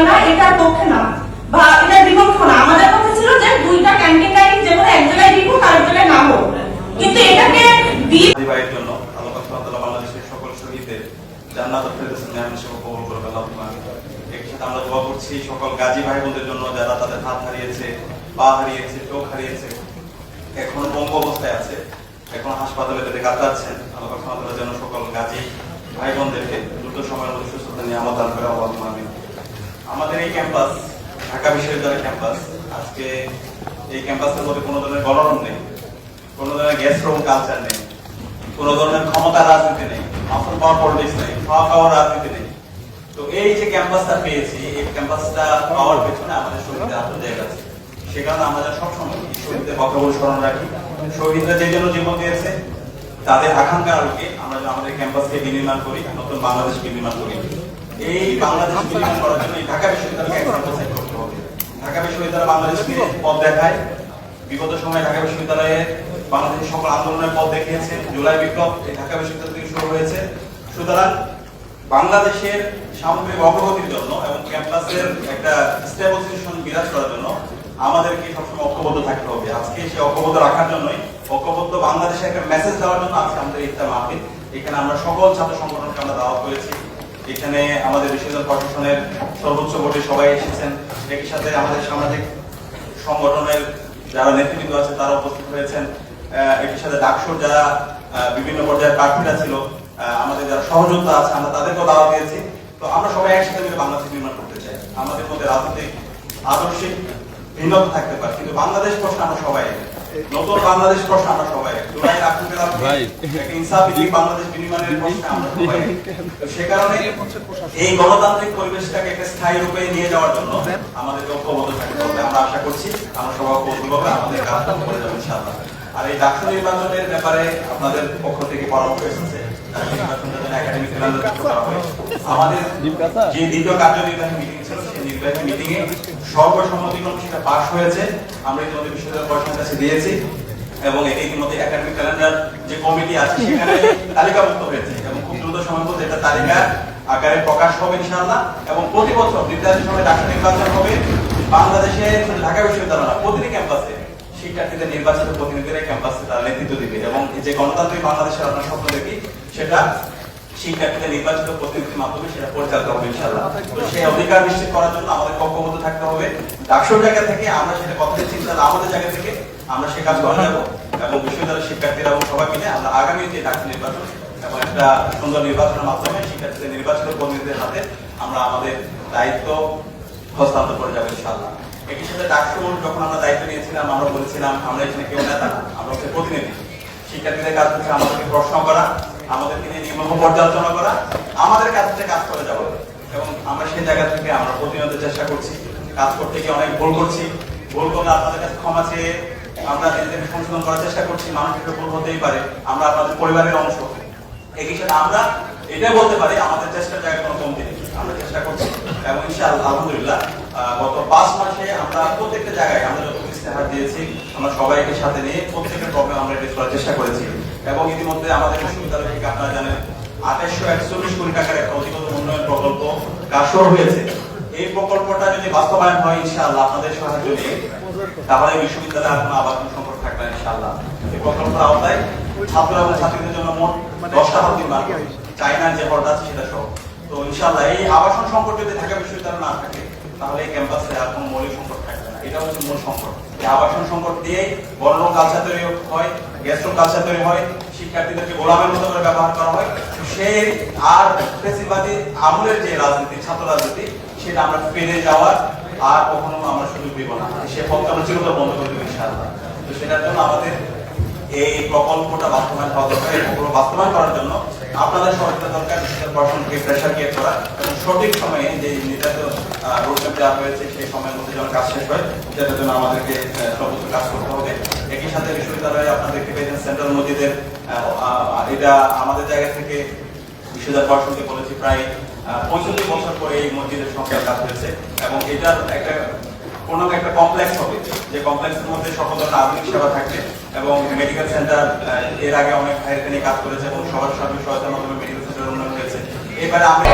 না, এটার পক্ষে না বা এটার বিপক্ষ না। আমাদের পক্ষে ছিল যে দুইটা ক্যান্টিন ডাইনিং যেগুলো এক জায়গায় দিব তার জায়গায় না হোক, কিন্তু এটাকে ভাইয়ের জন্য আল্লাহ তাআলা বাংলাদেশের সকল শহীদদের জান্নাতুল ফেরদৌসের নেয়ামত হিসেবে কবুল করুন আল্লাহুম্মা আমিন। একই সাথে আমরা দোয়া করছি সকল গাজী ভাই বোনদের জন্য যারা তাদের হাত হারিয়েছে, পা হারিয়েছে, চোখ হারিয়েছে, এখনো পঙ্গু অবস্থায় আছে, এখন হাসপাতালে তাদের কাটাচ্ছেন। আল্লাহ তাআলা যেন সকল গাজী ভাই বোনদেরকে দ্রুত সময়ের মধ্যে সুস্থতা নিয়ামত দান করে আল্লাহুম্মা আমিন। আমাদের এই ক্যাম্পাস ঢাকা বিশ্ববিদ্যালয় ক্যাম্পাস, আজকে এই ক্যাম্পাসের মধ্যে কোনো ধরনের গণরম নেই, কোনো ধরনের গ্যাস রুম কালচার নেই, কোনো ধরনের ক্ষমতা রাজনীতি নেই, মাসুল পাওয়ার পলিটিক্স নেই, খাওয়া খাওয়ার রাজনীতি নেই। তো এই যে ক্যাম্পাসটা পেয়েছি, এই ক্যাম্পাসটা পাওয়ার পেছনে আমাদের শহীদদের আত্মত্যাগ আছে। সে কারণে আমরা সবসময় শহীদদের বক্তব্য স্মরণ রাখি। শহীদরা যে জন্য জীবন দিয়েছে, তাদের আকাঙ্ক্ষার আলোকে আমরা আমাদের ক্যাম্পাসকে বিনির্মাণ করি, নতুন বাংলাদেশ বিনির্মাণ করি। এই বাংলাদেশ বিনির্মাণ করার জন্য ঢাকা বিশ্ববিদ্যালয়কে ক্যাম্পাস করতে হবে। ঢাকা বিশ্ববিদ্যালয় বাংলাদেশকে পথ দেখায়। বিগত সময়ে ঢাকা বিশ্ববিদ্যালয়ে বাংলাদেশের সকল আন্দোলনের পথ দেখিয়েছে। জুলাই বিপ্লব এই ঢাকা বিশ্ববিদ্যালয় থেকে শুরু হয়েছে। সুতরাং বাংলাদেশের সামগ্রিক অগ্রগতির জন্য এবং ক্যাম্পাসের একটা স্টেবলাইজেশন বিরাজ করার জন্য আমাদেরকে সবসময় ঐক্যবদ্ধ থাকতে হবে। আজকে সেই ঐক্যবদ্ধ রাখার জন্যই, ঐক্যবদ্ধ বাংলাদেশে একটা মেসেজ দেওয়ার জন্য আজকে আমাদের ইফতার মাহফিল। এখানে আমরা সকল ছাত্র সংগঠনকে আমরা দাওয়াত করেছি। এখানে আমাদের বিশ্ববিদ্যালয় প্রশাসনের সর্বোচ্চ বোর্ডে সবাই এসেছেন। একই সাথে আমাদের সামাজিক সংগঠনের যারা নেতৃবৃন্দ আছে তারা উপস্থিত হয়েছেন। একই সাথে ডাকসুর যারা বিভিন্ন পর্যায়ের প্রার্থীরা ছিল, আমাদের যারা সহযোদ্ধা আছে, আমরা তাদেরকেও দাওয়াত দিয়েছি। তো আমরা সবাই একসাথে মিলে বাংলাদেশ নির্মাণ করতে চাই। আমাদের মধ্যে রাজনৈতিক আদর্শিক ভিন্নতা থাকতে পারে, কিন্তু বাংলাদেশ প্রশ্ন আমরা সবাই, নতুন বাংলাদেশ প্রশ্ন আমরা সবাই, জুলাই ইনসাফভিত্তিক বাংলাদেশ বিনির্মাণের প্রশ্ন আমরা সবাই। সে কারণে এই গণতান্ত্রিক পরিবেশটাকে একটা স্থায়ী রূপে নিয়ে যাওয়ার জন্য আমাদেরকে ঐক্যবদ্ধ থাকতে হবে। আমরা আশা করছি আমরা সবাই ঐক্যবদ্ধভাবে আমাদের কাজটা করে যাবো ইনশাআল্লাহ। আর এই ডাকসু নির্বাচনের ব্যাপারে আপনাদের পক্ষ থেকে পরামর্শ এসেছে, একাডেমিক ক্যালেন্ডার করা হয়। আমাদের যে দ্বিতীয় কার্যনির্বাহী মিটিং ছিল, সেই নির্বাহী মিটিং এ সর্বসম্মতিক্রমে সেটা পাস হয়েছে। আমরা ইতিমধ্যে বিশ্ববিদ্যালয় প্রশাসনের কাছে দিয়েছি এবং ইতিমধ্যে একাডেমিক ক্যালেন্ডার যে কমিটি আছে সেখানে তালিকাভুক্ত হয়েছে এবং খুব দ্রুত সময়ের মধ্যে এটা তালিকা আকারে প্রকাশ হবে ইনশাআল্লাহ। এবং প্রতি বছর নির্ধারিত সময়ে ডাকসু নির্বাচন হবে। বাংলাদেশে ঢাকা বিশ্ববিদ্যালয় না, প্রতিটি ক্যাম্পাসে শিক্ষার্থীদের নির্বাচিত প্রতিনিধিরা ক্যাম্পাসে তারা নেতৃত্ব দিবে এবং যে গণতান্ত্রিক বাংলাদেশের আমরা স্বপ্ন দেখি সেটা শিক্ষার্থীদের নির্বাচিত প্রতিনিধির মাধ্যমে সেটা পরিচালিত হবে ইনশাআল্লাহ। তো সেই অধিকার নিশ্চিত করার জন্য আমাদের ঐক্যবদ্ধ থাকতে হবে। ডাকসুর জায়গা থেকে আমরা সেটা কথা দিচ্ছি, আমাদের জায়গা থেকে আমরা সে কাজ করে যাবো এবং বিশ্ববিদ্যালয়ের শিক্ষার্থীরা এবং সবাই মিলে আমরা আগামী যে ডাকসু নির্বাচন এবং একটা সুন্দর নির্বাচনের মাধ্যমে শিক্ষার্থীদের নির্বাচিত প্রতিনিধিদের হাতে আমরা আমাদের দায়িত্ব হস্তান্তর করে যাবো ইনশাআল্লাহ। একই সাথে ডাকসুর যখন আমরা দায়িত্ব নিয়েছিলাম, আমরা বলেছিলাম আমরা এখানে কেউ নেতা না, আমরা হচ্ছে প্রতিনিধি। শিক্ষার্থীদের কাছ থেকে আমাদেরকে প্রশ্ন করা, আমাদেরকে নিয়ে নিয়ম পর্যালোচনা করা, আমাদের কাছ থেকে কাজ করে যাবো এবং আমরা সেই জায়গা থেকে আমরা প্রতিনিয়ত চেষ্টা করছি। কাজ করতে গিয়ে অনেক ভুল করছি, ভুল করলে আপনাদের কাছে ক্ষমা চেয়ে আমরা নিজেদেরকে সংশোধন করার চেষ্টা করছি। মানুষের ভুল হতেই পারে, আমরা আপনাদের পরিবারের অংশ। একই সাথে আমরা এটাই বলতে পারি আমাদের চেষ্টার জায়গায় কোনো কমতি নেই, আমরা চেষ্টা করছি এবং ইনশাআল্লাহ আলহামদুলিল্লাহ গত 5 মাসে আমরা প্রত্যেকটা জায়গায় আমরা যত ইস্তেহার দিয়েছি আমরা সবাইকে সাথে নিয়ে প্রত্যেকটা প্রবলেম আমরা এড্রেস করার চেষ্টা করেছি এবং ইতিমধ্যে আমাদের বিশ্ববিদ্যালয় থেকে আপনারা জানেন 2841 কোটি টাকার একটা অধিকতর উন্নয়ন প্রকল্প কাজ শুরু হয়েছে। এই প্রকল্পটা যদি বাস্তবায়ন হয় ইনশাআল্লাহ আপনাদের সাহায্য নিয়ে, তাহলে বিশ্ববিদ্যালয়ে আর কোনো আবাসন সংকট থাকবে না ইনশাআল্লাহ। এই প্রকল্পের আওতায় ছাত্র এবং ছাত্রীদের জন্য মোট 10টা হল নির্মাণ হবে, চাইনার যে হলটা আছে সেটা সহ। তো ইনশাআল্লাহ এই আবাসন সংকট যদি ঢাকা বিশ্ববিদ্যালয় না থাকে তাহলে এই ক্যাম্পাসে আর কোনো মৌলিক সংকট থাকবে না। এটা হচ্ছে মূল সংকট। এই আবাসন সংকট দিয়েই বড় কালচার তৈরি হয়, গ্যাস রুম কালচার তৈরি হয়, শিক্ষার্থীদেরকে গোলামের মতো করে ব্যবহার করা হয়। সেই আর ফেসিবাদী আমলের যে রাজনীতি, ছাত্র রাজনীতি, সেটা আমরা ফিরে যাওয়ার আর কখনো আমরা সুযোগ দিব না। সে পথটা আমরা চিরতর বন্ধ করে দেবো ইনশাআল্লাহ। তো সেটার জন্য আমাদের এই প্রকল্পটা বাস্তবায়ন হওয়া দরকার। এই প্রকল্প বাস্তবায়ন করার জন্য আপনাদের সহায়তা দরকার, বিশেষ প্রশাসনকে প্রেশার ক্রিয়েট করা এবং সঠিক সময়ে যে নির্ধারিত রোডম্যাপ দেওয়া হয়েছে সেই সময়ের মধ্যে যেন কাজ শেষ হয়, সেটার জন্য আমাদেরকে সর্বোচ্চ কাজ করতে হবে। একই সাথে বিশ্ববিদ্যালয়ে আপনাদেরকে পেয়েছেন সেন্ট্রাল মসজিদের, এটা আমাদের জায়গা থেকে বিশ্ববিদ্যালয় প্রশাসনকে বলেছি প্রায় 65 বছর পরে এই মসজিদের সংস্কার কাজ হয়েছে এবং এটার একটা কোনো একটা কমপ্লেক্স হবে, যে কমপ্লেক্সের মধ্যে সকল ধরনের আধুনিক সেবা থাকবে এবং মেডিকেল সেন্টার এর আগে অনেক ভাইয়ের কাজ করেছে এবং সবার সার্বিক সহায়তার মাধ্যমে মেডিকেল সেন্টার উন্নয়ন হয়েছে। এবারে আমরা